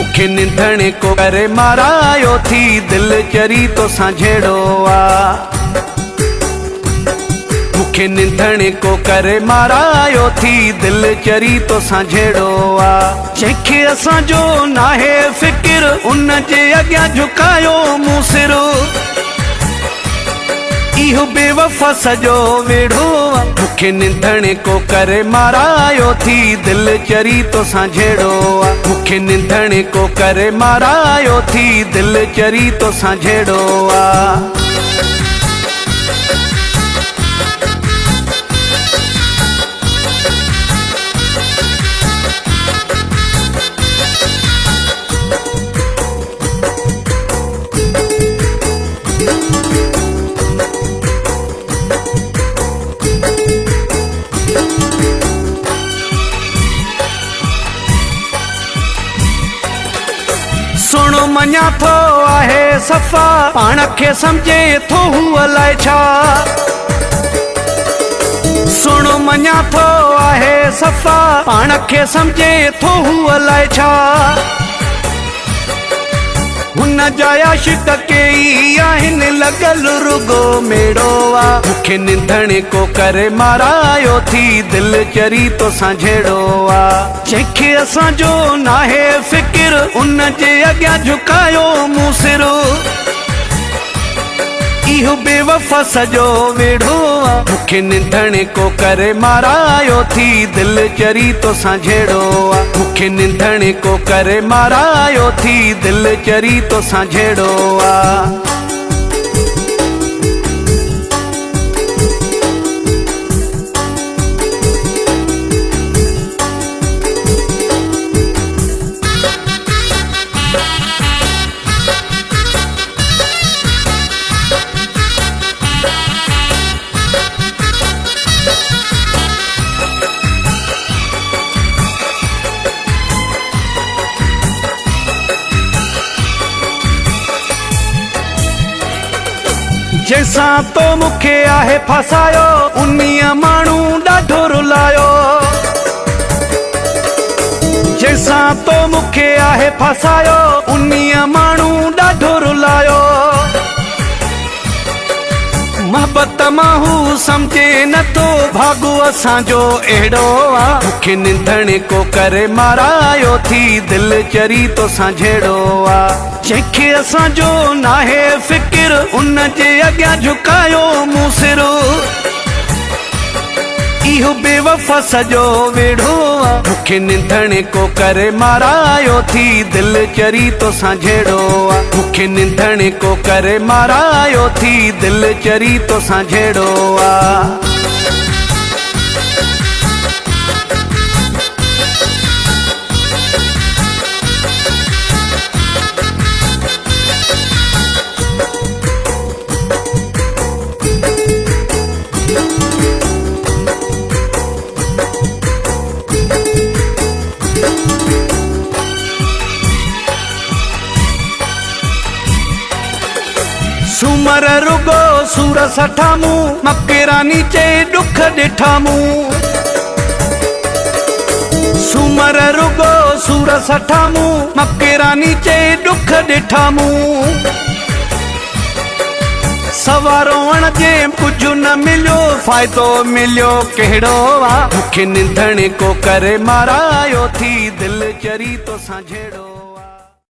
मुखे निंदणे को करे मारायो थी दिल चरी तो साझेड़ो आ। मुखे निंदणे को करे मारायो थी दिल चरी तो साझेड़ो आ। जंहिंखे असांजो नाहे फिक्र उन जे अॻियां झुकायो मूं सिर। इहो बेवफ़ा सॼो वेढ़ो आ। मुखे निंदणे को करे मारायो थी दिल चरी तो साझेड़ो आ। मुखे निंदणे को करे मारायो थी दिल चरी तो साझेड़ो आ। सुनो मञा थो आहे सफ़ा पाण खे सम्झे थो हू अलाए छा। सुनो मञा थो आहे सफ़ा पाण खे सम्झे थो हू अलाए छा। हुन जा आशिक़ कई आहिनि लॻल रुगो मेड़ो आ। मुखे निंदणे को करे मारायो थी दिल चरी तो साझेड़ो आ। जंहिंखे असांजो नाहे फिक्र उन जे अॻियां झुकायो मूं सिर। इहो बेवफ़ा सॼो वेढ़ो आ। मुखे निंदणे को करे मारायो थी दिल चरी तो साझेड़ो आ। मुखे निंदणे को करे मारायो थी दिल चरी तो साझेड़ो आ। जैसां तो मुखे आहे फसायो उन्हीअ माण्हू ॾाढो रुलायो। जैसां तो मुखे आहे फसायो उन्हीअ माण्हू ॾाढो रुलायो। मोहब्बत मां हू सम्झे नथो भाॻो असांजो अहिड़ो आ। मुखे निंदणे को करे मारायो थी दिल चरी तो साझेड़ो आ। जंहिंखे असांजो नाहे फिक्र उन जे अॻियां झुकायो मूं सिर। इहो बेवफ़ा सॼो वेढ़ो आ। मुखे निंदणे को करे मारायो थी दिल चरी तो साझेड़ो आ। मुखे निंदणे को करे मारायो थी दिल चरी तो साझेड़ो आ। सूमर रुगो सूर सठामूं मकेरानी चे दुख ॾिठामूं। सूमर रुगो सूर सठामूं मकेरानी चे दुख ॾिठामूं। सवारोण जे कुझु न मिलियो फ़ाइदो मिलियो कहिड़ो आ। मुखे निंदणे को करे मारायो थी दिल चरी तो साझेड़ो।